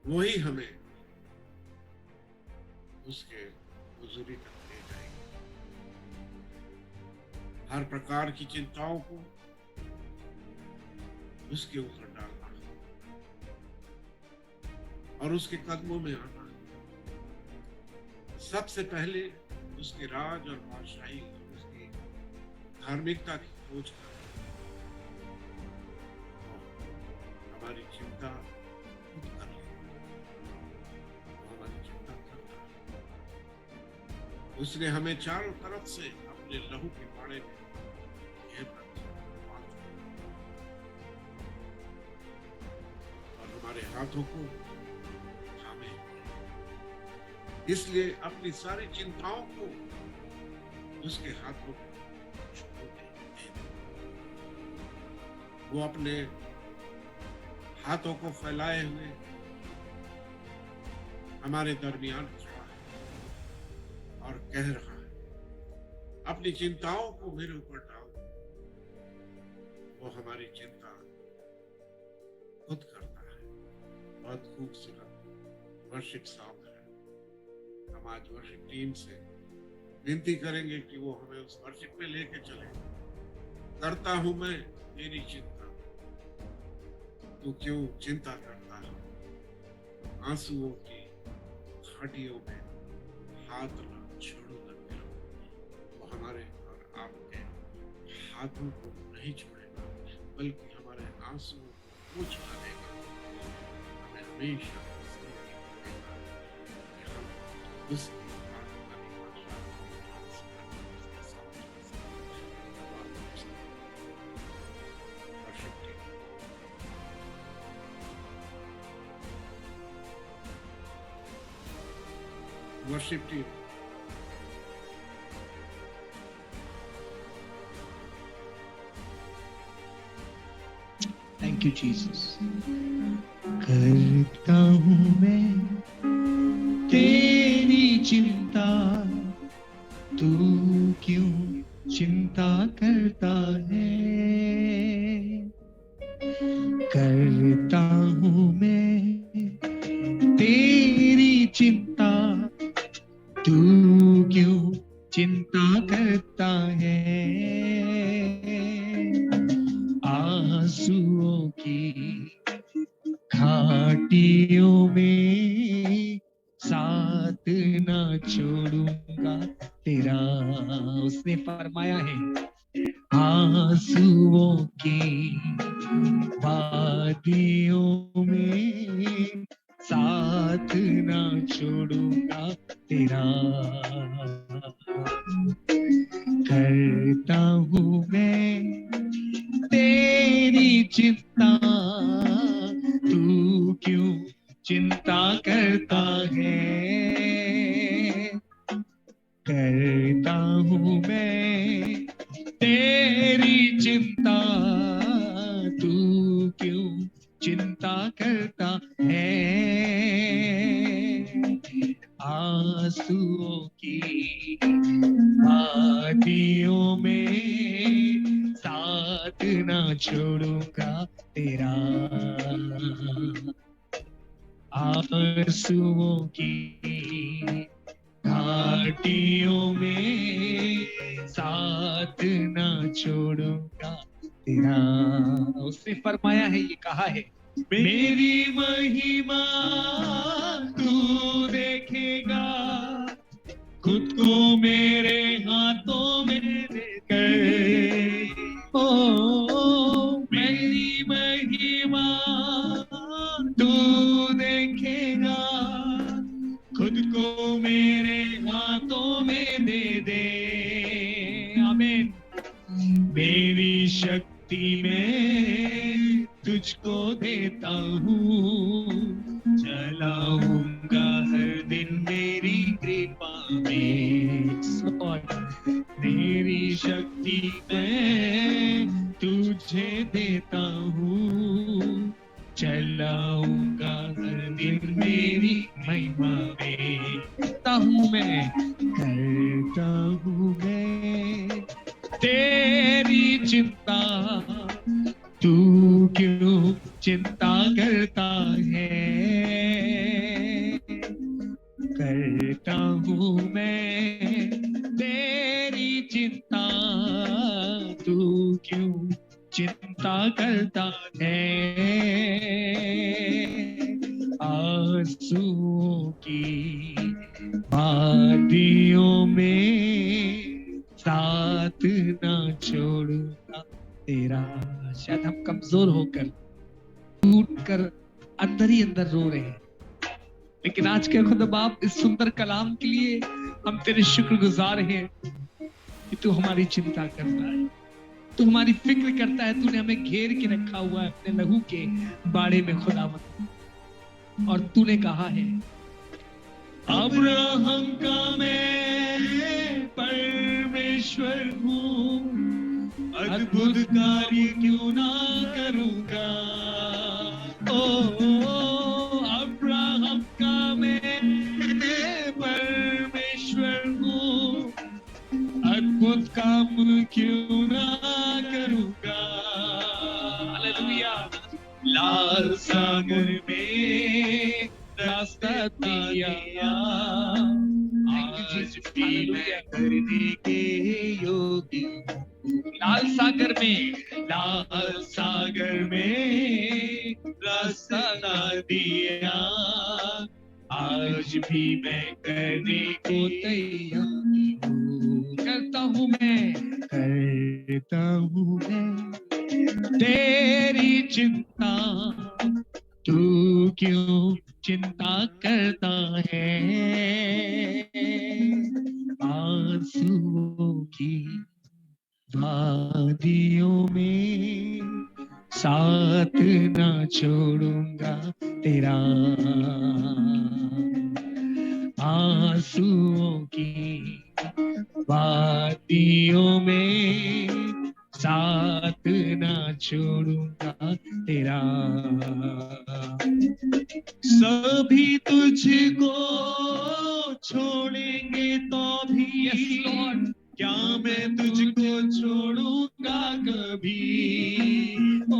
S1: वही हमें उसके हुजूरी तक ले जाएगी। हर प्रकार की चिंताओं को उसके ऊपर डालना और उसके कदमों में आना। सबसे पहले उसके राज और बादशाही, उसकी धार्मिकता की खोज करना। हमारी चिंता खुद कर लेना, हमारी चिंता करता है। उसने हमें चारों तरफ से अपने लहू के बाड़े में घेर रखा और हमारे हाथों को थामे। इसलिए अपनी सारी चिंताओं को उसके हाथों में छोड़ दे। वो अपने हाथों को फैलाए हुए हमारे दरमियान खड़ा है और कह रहा है, अपनी चिंताओं को मेरे ऊपर डाल दो। वो हमारी चिंता खुद करता है। बहुत खूबसूरत वर्शिप सॉन्ग है। हम आज वर्शिप टीम से विनती करेंगे कि वो हमें उस वर्शिप में लेके चले। करता हूं मैं तेरी चिंता, तू क्यों चिंता करता है? आंसुओं की घाटियों में हाथ ना छोड़ो न मेरा। वो हमारे और आपके हाथों को नहीं छोड़ेगा, बल्कि हमारे आंसुओं को पोंछ डालेगा। हमें हमेशा उसकी worship team.
S3: Thank you, Jesus. करता हूँ मैं तेरी चिंता, तू क्यों चिंता करता है? करता हूँ मैं तेरी चिंता, तू क्यों चिंता करता है? आंसुओं की घाटियों में साथ ना छोड़ूंगा तेरा। उसने फरमाया है आंसुओं की वादियों में साथ ना छोड़ूंगा तेरा। करता हूँ मैं तेरी चिंता, तू क्यों चिंता करता है। करता हूँ मैं तेरी चिंता, तू क्यों चिंता करता है। आंसुओं की वादियों में साथ ना छोड़ूंगा तेरा। आंसुओं की घाटियों में साथ ना छोड़ूंगा तेरा। उसने फरमाया है, ये कहा है मेरी महिमा तू देखेगा, खुद को मेरे हाथों में देकर। ओ मेरी महिमा तू देखेगा, खुद को मेरे हाथों में दे दे। आमीन। मेरी शक्ति में तुझको देता हूँ, चलाऊंगा हर दिन मेरी कृपा में। मेरी शक्ति में तुझे देता हूँ, चलाऊंगा हर दिन मेरी महिमा में। करता हूँ मैं तेरी चिंता, तू क्यों चिंता करता है। करता हूँ मैं तेरी चिंता, तू क्यों चिंता करता है। आंसुओं की वादियों में साथ ना छोड़ूंगा तेरा। शायद हम कमजोर होकर टूट कर अंदर ही अंदर रो रहे हैं, लेकिन आज के खुदा बाप इस सुंदर कलाम के लिए हम तेरे शुक्रगुजार हैं कि तू हमारी चिंता करता है, तू हमारी फिक्र करता है। तूने हमें घेर के रखा हुआ है अपने लहू के बाड़े में खुदावंद। और तूने कहा है अब्राहम का मैं परमेश्वर हूँ, अद्भुत कार्य क्यों ना करूँगा। ओ अब्राहम का मैं परमेश्वर हूँ, अद्भुत काम क्यों ना करूँगा। हालेलुया। लाल सागर में रास्ता दिया, आज भी मैं करने के योग्य। लाल सागर में रास्ता दिया, आज भी मैं करने को तैयार हूँ। करता हूँ मैं तेरी चिंता, तू क्यों चिंता करता है। आंसुओं की वादियों में साथ ना छोड़ूंगा तेरा। आंसुओं की वादियों में साथ ना छोड़ूंगा तेरा। सभी तुझको छोड़ेंगे तो भी क्या मैं तुझको छोड़ूंगा कभी। ओ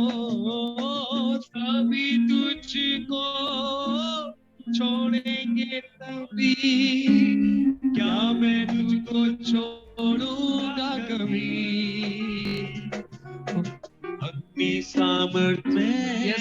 S3: सभी तुझको छोड़ेंगे तभी क्या मैं तुझको छोड़ूंगा कभी। अपनी सामर्थ में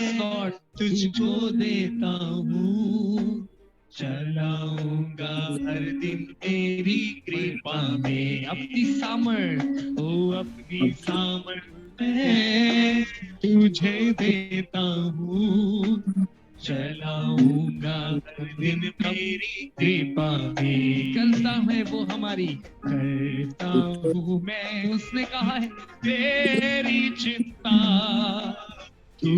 S3: लॉर्ड तुझको देता हूँ, चलाऊंगा हर दिन तेरी कृपा में। अपनी सामर्थ ओ अपनी सामर्थ मैं तुझे देता हूँ, चलाऊंगा हर दिन मेरी कृपा में। करता है वो हमारी, करता हूँ मैं। उसने कहा है तेरी चिंता तू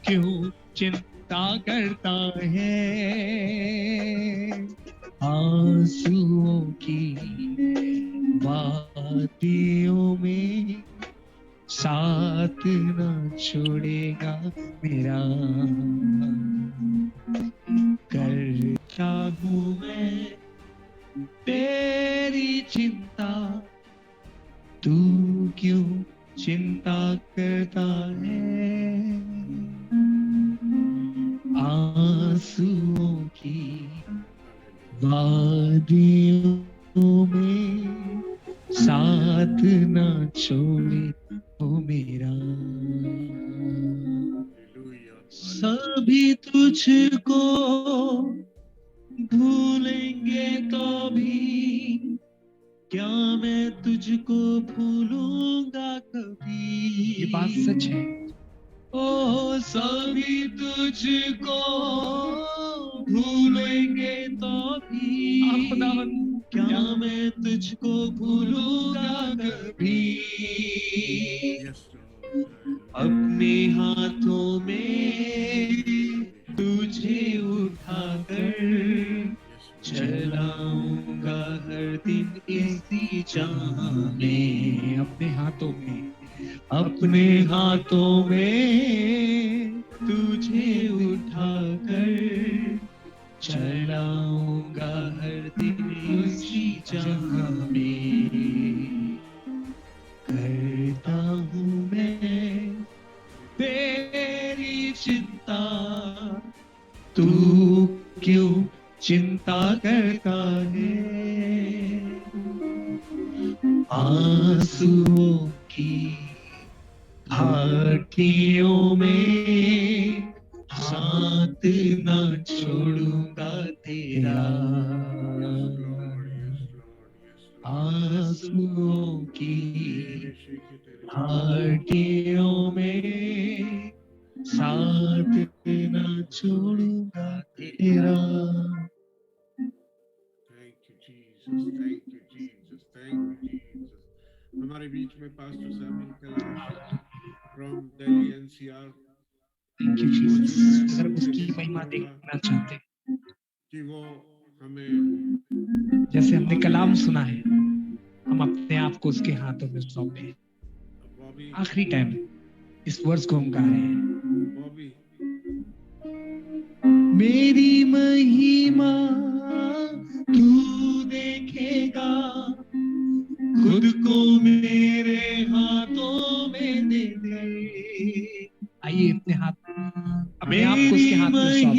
S3: क्यों चिंता करता है, आंसुओं की वादियों में साथ न छोड़ेगा मेरा। करता हूँ मैं तेरी चिंता, तू क्यों चिंता करता है, आंसुओं की वादियों में साथ न छोड़े ओ मेरा। सभी तुझको भूलेंगे तो भी क्या मैं तुझको भूलूंगा कभी। ये बात सच है। ओ सभी तुझको भूलेंगे तो भी क्या मैं तुझको भूलूंगा कभी। अपने हाथों में तुझे उठाकर चलाऊंगा हर दिन इसी जहां में। अपने हाथों में, अपने हाथों में तुझे उठाकर चलाऊंगा हर दिन इसी जहां में। करता हूँ मैं तेरी चिंता, तू क्यों चिंता करता है, आंसुओं की घाटियों में साथ न छोड़ूंगा तेरा। आंसुओं की घाटियों में साथ न छोड़ूंगा तेरा।
S1: Thank you, Jesus. Thank you, Jesus. Thank you, Jesus. हमारे बीच में pastor Samuel Kailash from Delhi NCR
S3: thank you Jesus. अगर उसकी महिमा देखना चाहते हैं,
S1: कि वो हमें
S3: जैसे हमने कलाम सुना है, हम अपने आप को उसके हाथों में सौंपे।
S1: बॉबी
S3: आखिरी टाइम इस वर्ष को हम गा रहे हैं।
S1: बॉबी
S3: मेरी महिमा तू देखेगा, खुद को मेरे हाथों में दे दे। आइए अपने हाथ, अपने आप को उसके हाथ में सौंप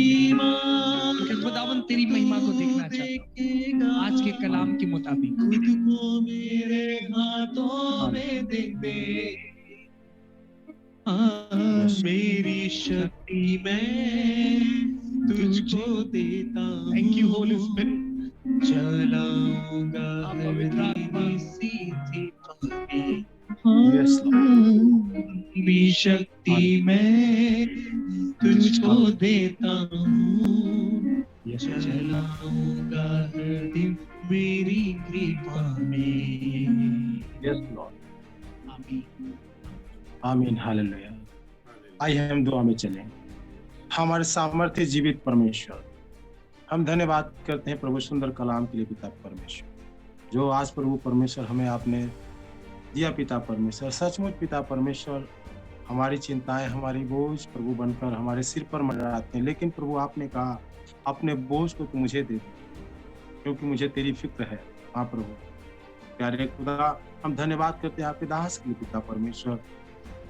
S3: दें। खुदावन तेरी महिमा को देखना चाहता हूं आज के कलाम के मुताबिक। खुद को मेरे हाथों में दे दे, मेरी शक्ति मैं तुझको देता हूँ। Thank you Holi spirit. चलाऊंगा हर दिन सीधी राह, मेरी शक्ति मैं तुझको देता हूँ। चलाऊंगा हर दिन मेरी कृपा में। आमीन।
S5: आमीन, हालेलुया। आइए हम दुआ में चलें। हमारे सामर्थ्य जीवित परमेश्वर, हम धन्यवाद करते हैं प्रभु सुंदर कलाम के लिए पिता परमेश्वर, जो आज प्रभु परमेश्वर हमें आपने दिया पिता परमेश्वर। सचमुच पिता परमेश्वर, हमारी चिंताएं, हमारी बोझ प्रभु बनकर हमारे सिर पर मंडराते हैं, लेकिन प्रभु आपने कहा अपने बोझ को तू मुझे दे दे, क्योंकि मुझे तेरी फिक्र है। हाँ प्रभु प्यारे खुदा, हम धन्यवाद करते हैं आपके दास के लिए पिता परमेश्वर,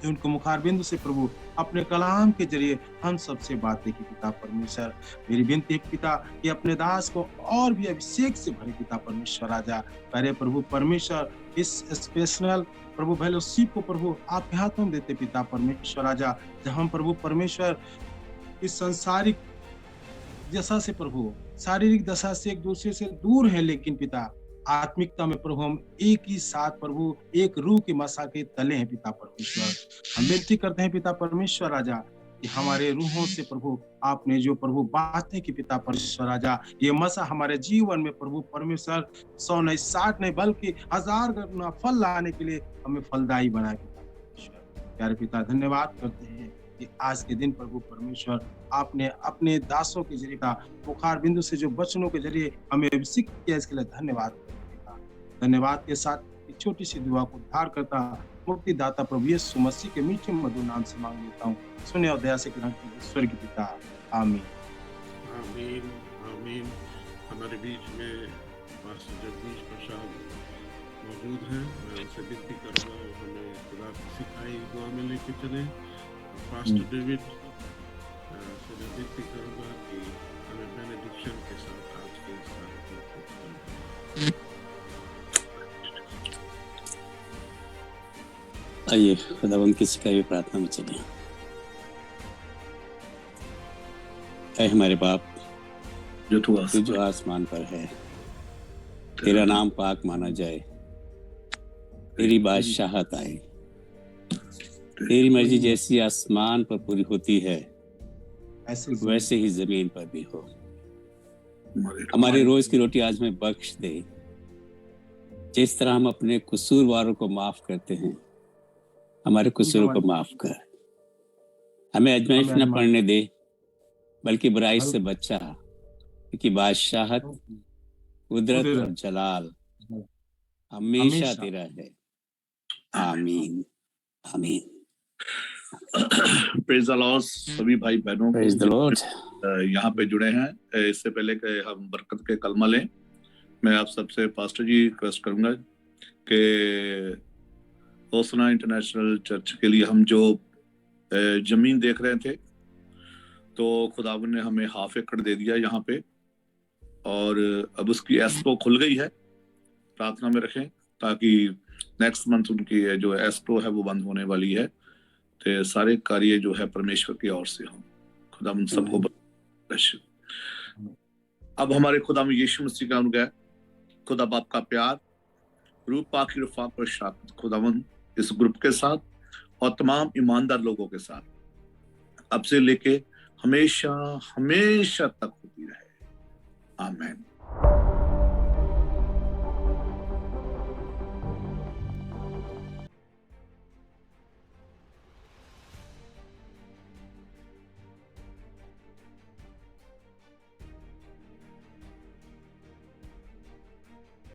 S5: जो उनको मुखारबिंदु से प्रभु अपने कलाम के जरिए हम सबसे बातें की पिता परमेश्वर। मेरी विनती है पिता कि अपने दास को और भी अभिषेक से भरे पिता परमेश्वर राजा। पहले प्रभु परमेश्वर इस स्पेशल प्रभु फेलोशिप को प्रभु आपके हाथों में देते पिता परमेश्वर राजा, जहाँ हम प्रभु परमेश्वर इस सांसारिक दशा से प्रभु, शारीरिक दशा से एक दूसरे से दूर है, लेकिन पिता आत्मिकता में प्रभु हम एक ही साथ प्रभु एक रूह के मसा के तले हैं पिता परमेश्वर। हम विनती करते हैं पिता परमेश्वर राजा कि हमारे रूहों से प्रभु आपने जो प्रभु बातें की पिता परमेश्वर राजा, ये मसा हमारे जीवन में प्रभु परमेश्वर 100 नहीं 60 नहीं बल्कि 1000 गुना फल लाने के लिए हमें फलदायी बनाए पिता परमेश्वर। प्यारे पिता धन्यवाद करते हैं कि आज के दिन प्रभु परमेश्वर आपने अपने दासों के जरिए बुखार बिंदु से जो वचनों के जरिए हमें अभिषेक किया, इसके लिए धन्यवाद। धन्यवाद के साथ एक छोटी सी दुआ को उद्धार करता मुक्तिदाता प्रभु यीशु मसीह के मीठे मधुर नाम से मांग लेता हूँ, सुने और दया से ईश्वर के पिता, आमीन।
S1: आमीन आमीन। हमारे बीच में पास्टर जगदीश प्रसाद मौजूद हैं। मैं उनसे विनती करूँगा और हमें खुदा की सिखाई दुआ में लेके चले। पास्टर डेविड से मैं विनती करूँगा कि हमें बेनेडिक्शन के साथ आज के इस कार्यक्रम को
S6: आइए खुदावंद की सिखाई हुई प्रार्थना में चलें। ऐ हमारे बाप तू जो आसमान पर है, तेरा नाम पाक माना जाए, तेरी बादशाहत आए, तेरी मर्जी जैसी आसमान पर पूरी होती है वैसे ही जमीन पर भी हो। हमारी रोज की रोटी आज हमें बख्श दे, जिस तरह हम अपने कसूरवारों को माफ करते हैं, हमारे कसूरों को माफ कर। हमें आजमाइश न पड़ने दे, बल्कि बुराई से बचा, क्योंकि बादशाहत, कुदरत और जलाल हमेशा तेरा है। आमीन आमीन।
S7: Praise the Lord. सभी भाई बहनों
S6: प्रेज द लॉर्ड
S7: यहाँ पे जुड़े हैं। इससे पहले कि हम बरकत के कलमा लें, मैं आप सबसे पास्टर जी रिक्वेस्ट करूंगा कि होसना इंटरनेशनल चर्च के लिए हम जो जमीन देख रहे थे, तो खुदावन ने हमें 1/2 एकड़ दे दिया यहाँ पे, और अब उसकी एस्ट्रो खुल गई है। प्रार्थना में रखें ताकि नेक्स्ट मंथ उनकी जो एस्ट्रो है वो बंद होने वाली है, तो सारे कार्य जो है परमेश्वर की ओर से हों। खुदावन सबको बख्शे। अब हमारे खुदा में यीशु मसीह का अनुग्रह, खुदा बाप का प्यार, रूह पाक की रफ़ाक़त और शफ़क़त खुदावन इस ग्रुप के साथ और तमाम ईमानदार लोगों के साथ अब से लेके हमेशा हमेशा तक होती रहे। आमीन।